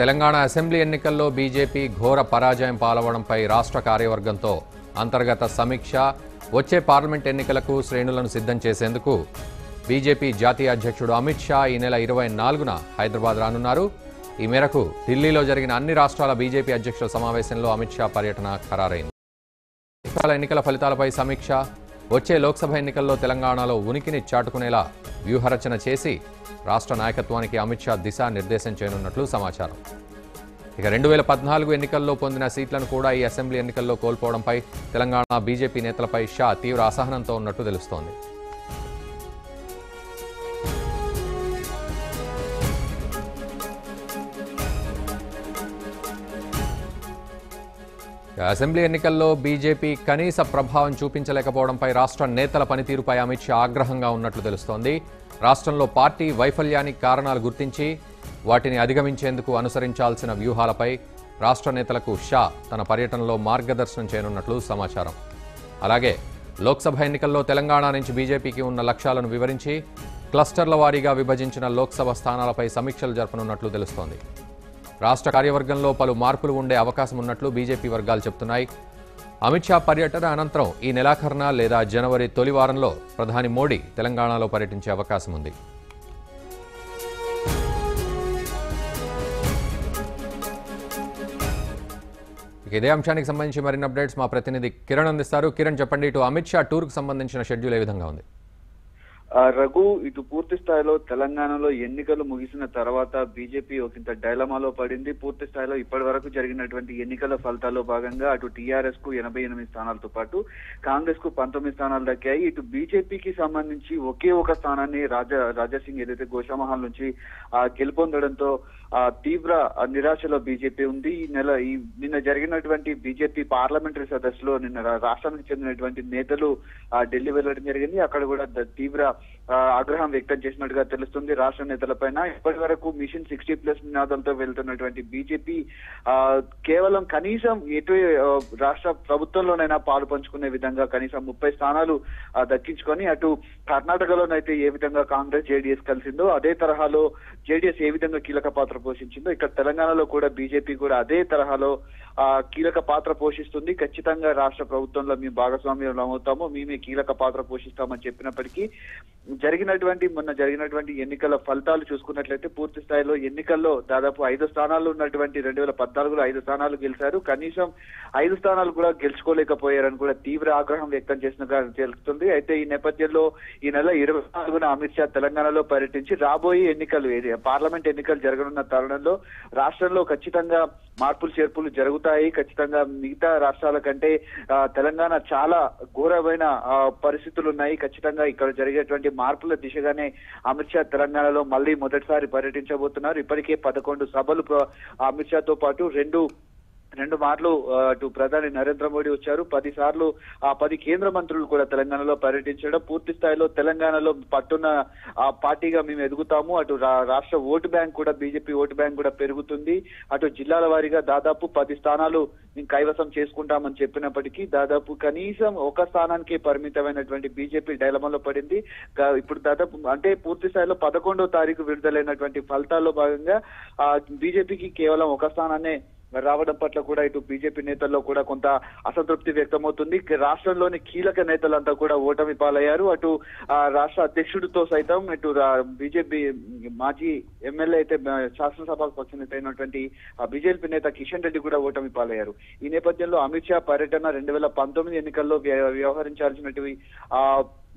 Telangana assembly ఎన్నికల్లో BJP ఘోర పరాజయం పాలవడంపై రాష్ట్ర కార్యవర్గంతో అంతర్గత సమీక్ష, వచ్చే పార్లమెంట్ ఎన్నికలకు శ్రేణులను సిద్ధం చేసేందుకు బీజేపీ జాతీయ అధ్యక్షుడు అమిత్ షా ఈ నెల 24న హైదరాబాద్ రానున్నారు. ఈ మేరకు ఢిల్లీలో జరిగిన అన్ని రాష్ట్రాల బీజేపీ అధ్యక్షుల సమావేశంలో అమిత్ షా పర్యటన ఖరారైంది. ఎన్నికల ఫలితాలపై సమీక్ష, వచ్చే లోక్సభ ఎన్నికల్లో తెలంగాణలో ఉనికిని చాటుకునేలా వ్యూహరచన చేసి రాష్ట్ర నాయకత్వానికి అమిత్ షా దిశానిర్దేశం చేయనున్నట్లు సమాచారం. ఇక 2014 ఎన్నికల్లో పొందిన సీట్లను కూడా ఈ అసెంబ్లీ ఎన్నికల్లో కోల్పోవడంపై తెలంగాణ బీజేపీ నేతలపై షా తీవ్ర అసహనంతో ఉన్నట్టు తెలుస్తోంది. అసెంబ్లీ ఎన్నికల్లో బీజేపీ కనీస ప్రభావం చూపించలేకపోవడంపై రాష్ట్ర నేతల పనితీరుపై అమిత్ షా ఆగ్రహంగా ఉన్నట్లు తెలుస్తోంది. రాష్ట్రంలో పార్టీ వైఫల్యానికి కారణాలు గుర్తించి వాటిని అధిగమించేందుకు అనుసరించాల్సిన వ్యూహాలపై రాష్ట్ర నేతలకు షా తన పర్యటనలో మార్గదర్శనం చేయనున్నట్లు సమాచారం. అలాగే లోక్సభ ఎన్నికల్లో తెలంగాణ నుంచి బీజేపీకి ఉన్న లక్ష్యాలను వివరించి క్లస్టర్ల వారీగా విభజించిన లోక్సభ స్థానాలపై సమీక్షలు జరపనున్నట్లు తెలుస్తోంది. రాష్ట్ర కార్యవర్గంలో పలు మార్పులు ఉండే అవకాశం ఉన్నట్లు బీజేపీ వర్గాలు చెబుతున్నాయి. అమిత్ షా పర్యటన అనంతరం ఈ నెలాఖరున లేదా జనవరి తొలి వారంలో ప్రధాని మోడీ తెలంగాణలో పర్యటించే అవకాశం ఉంది. ఇదే అంశానికి సంబంధించి మరిన్ని అప్డేట్స్ మా ప్రతినిధి కిరణ్ అందిస్తారు. కిరణ్, చెప్పండి, ఇటు అమిత్ షా టూర్కు సంబంధించిన షెడ్యూల్ ఏ విధంగా ఉంది? రఘు, ఇటు పూర్తి స్థాయిలో తెలంగాణలో ఎన్నికలు ముగిసిన తర్వాత బీజేపీ ఒకంత డైలమాలో పడింది. పూర్తి స్థాయిలో ఇప్పటి వరకు జరిగినటువంటి ఎన్నికల ఫలితాల్లో భాగంగా అటు టీఆర్ఎస్ కు 88 స్థానాలతో పాటు కాంగ్రెస్ కు 19 స్థానాలు దక్కాయి. ఇటు బీజేపీకి సంబంధించి ఒకే ఒక స్థానాన్ని రాజాసింగ్ ఏదైతే గోషామహల్ నుంచి గెలుపొందడంతో తీవ్ర నిరాశలో బీజేపీ ఉంది. నిన్న జరిగినటువంటి బీజేపీ పార్లమెంటరీ సదస్సులో నిన్న రాష్ట్రానికి చెందినటువంటి నేతలు ఢిల్లీ వెళ్లడం జరిగింది. అక్కడ కూడా తీవ్ర ఆగ్రహం వ్యక్తం చేసినట్టుగా తెలుస్తుంది రాష్ట్ర నేతలపైన. ఇప్పటి వరకు మిషన్ 60+ నినాదంతో వెళ్తున్నటువంటి బీజేపీ కేవలం కనీసం ఎటు రాష్ట్ర ప్రభుత్వంలోనైనా పాలు పంచుకునే విధంగా కనీసం 30 స్థానాలు దక్కించుకొని అటు కర్ణాటకలోనైతే ఏ విధంగా కాంగ్రెస్ జేడీఎస్ కలిసిందో అదే తరహాలో జేడీఎస్ ఏ విధంగా కీలక పాత్ర పోషించిందో ఇక్కడ తెలంగాణలో కూడా బీజేపీ కూడా అదే తరహాలో కీలక పాత్ర పోషిస్తుంది. ఖచ్చితంగా రాష్ట్ర ప్రభుత్వంలో మేము భాగస్వామ్యం అవుతాము, మేమే కీలక పాత్ర పోషిస్తామని చెప్పినప్పటికీ మొన్న జరిగినటువంటి ఎన్నికల ఫలితాలు చూసుకున్నట్లయితే పూర్తి స్థాయిలో ఎన్నికల్లో దాదాపు 5 స్థానాలు ఉన్నటువంటి 2014లో 5 స్థానాలు గెలిచారు. కనీసం 5 స్థానాలు కూడా గెలుచుకోలేకపోయారని కూడా తీవ్ర ఆగ్రహం వ్యక్తం చేసినట్టుగా తెలుస్తుంది. అయితే ఈ నేపథ్యంలో ఈ నెల 24న అమిత్ షా తెలంగాణలో పర్యటించి రాబోయే ఎన్నికలు పార్లమెంట్ ఎన్నికలు జరగనున్న తరుణంలో రాష్ట్రంలో ఖచ్చితంగా మార్పులు చేర్పులు జరుగుతాయి. ఖచ్చితంగా మిగతా రాష్ట్రాల కంటే తెలంగాణ చాలా ఘోరమైన పరిస్థితులు ఉన్నాయి. ఖచ్చితంగా ఇక్కడ జరిగేటువంటి మార్పుల దిశగానే అమిత్ షా తెలంగాణలో మళ్ళీ మొదటిసారి పర్యటించబోతున్నారు. ఇప్పటికే 11 సభలు అమిత్ షాతో పాటు రెండు మార్లు అటు ప్రధాని నరేంద్ర మోడీ వచ్చారు. 10 సార్లు 10 కేంద్ర మంత్రులు కూడా తెలంగాణలో పర్యటించడం, పూర్తి స్థాయిలో తెలంగాణలో పట్టున్న పార్టీగా మేము ఎదుగుతాము. అటు రాష్ట్ర ఓటు బ్యాంక్ కూడా బీజేపీ ఓటు బ్యాంక్ కూడా పెరుగుతుంది. అటు జిల్లాల వారీగా దాదాపు 10 స్థానాలు మేము కైవసం చేసుకుంటామని చెప్పినప్పటికీ దాదాపు కనీసం ఒక స్థానానికి పరిమితమైనటువంటి బీజేపీ డైలమాలో పడింది. ఇప్పుడు దాదాపు అంటే పూర్తి స్థాయిలో 11వ తారీఖు విడుదలైనటువంటి ఫలితాల్లో భాగంగా బీజేపీకి కేవలం ఒక స్థానాన్నే రావడం పట్ల కూడా ఇటు బీజేపీ నేతల్లో కూడా కొంత అసంతృప్తి వ్యక్తమవుతుంది. రాష్ట్రంలోని కీలక నేతలంతా కూడా ఓటమి పాలయ్యారు. అటు రాష్ట్ర అధ్యక్షుడితో సైతం ఇటు బీజేపీ మాజీ ఎమ్మెల్యే అయితే శాసనసభ పక్ష నేత అయినటువంటి బీజేపీ నేత కిషన్ రెడ్డి కూడా ఓటమి పాలయ్యారు. ఈ నేపథ్యంలో అమిత్ షా పర్యటన 2019 ఎన్నికల్లో వ్యవహరించాల్సినటువంటి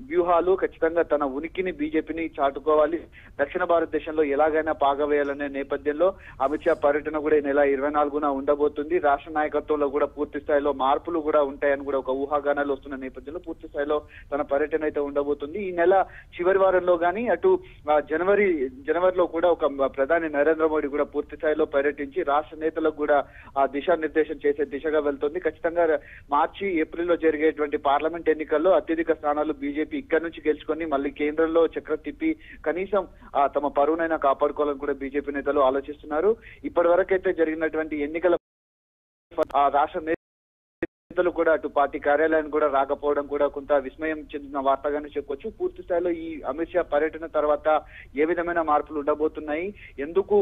వ్యూహాలు ఖచ్చితంగా తన ఉనికిని బీజేపీని చాటుకోవాలి, దక్షిణ భారతదేశంలో ఎలాగైనా పాగవేయాలనే నేపథ్యంలో అమిత్ షా పర్యటన కూడా ఈ నెల 24న ఉండబోతుంది. రాష్ట్ర నాయకత్వంలో కూడా పూర్తి స్థాయిలో మార్పులు కూడా ఉంటాయని కూడా ఒక ఊహాగానాలు వస్తున్న నేపథ్యంలో పూర్తి స్థాయిలో తన పర్యటన అయితే ఉండబోతుంది. ఈ నెల చివరి వారంలో కానీ అటు జనవరిలో కూడా ఒక ప్రధాని నరేంద్ర మోడీ కూడా పూర్తి స్థాయిలో పర్యటించి రాష్ట్ర నేతలకు కూడా దిశానిర్దేశం చేసే దిశగా వెళ్తుంది. ఖచ్చితంగా మార్చి ఏప్రిల్లో జరిగేటువంటి పార్లమెంట్ ఎన్నికల్లో అత్యధిక స్థానాలు బీజేపీ ఇక్కడ నుంచి గెలుచుకొని మళ్ళీ కేంద్రంలో చక్రం తిప్పి కనీసం తమ పరువునైనా కాపాడుకోవాలని కూడా బీజేపీ నేతలు ఆలోచిస్తున్నారు. ఇప్పటి వరకైతే జరిగినటువంటి ఎన్నికల రాష్ట్ర నేతలు కూడా అటు పార్టీ కార్యాలయాన్ని కూడా రాకపోవడం కూడా కొంత విస్మయం చెందిన వార్తగానే చెప్పుకోవచ్చు. పూర్తి స్థాయిలో ఈ అమిత్ షా పర్యటన తర్వాత ఏ విధమైన మార్పులు ఉండబోతున్నాయి, ఎందుకు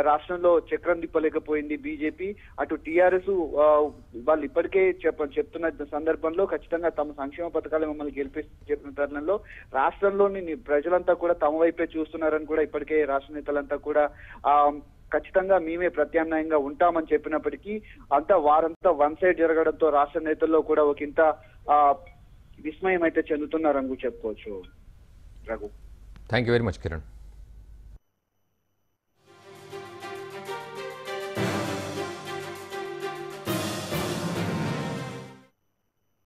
రాష్ట్రంలో చక్రం తిప్పలేకపోయింది బీజేపీ, అటు టీఆర్ఎస్ వాళ్ళు ఇప్పటికే చెప్తున్న సందర్భంలో ఖచ్చితంగా తమ సంక్షేమ పథకాలు మమ్మల్ని చెప్పిన తరుణంలో రాష్ట్రంలోని ప్రజలంతా కూడా తమ వైపే చూస్తున్నారని కూడా ఇప్పటికే రాష్ట్ర నేతలంతా కూడా ఖచ్చితంగా మేమే ప్రత్యామ్నాయంగా ఉంటామని చెప్పినప్పటికీ వారంతా వన్ సైడ్ జరగడంతో రాష్ట్ర నేతల్లో కూడా ఒక ఇంత విస్మయం అయితే చెందుతున్నారని చెప్పుకోవచ్చు. Raghu, thank you very much Kiran.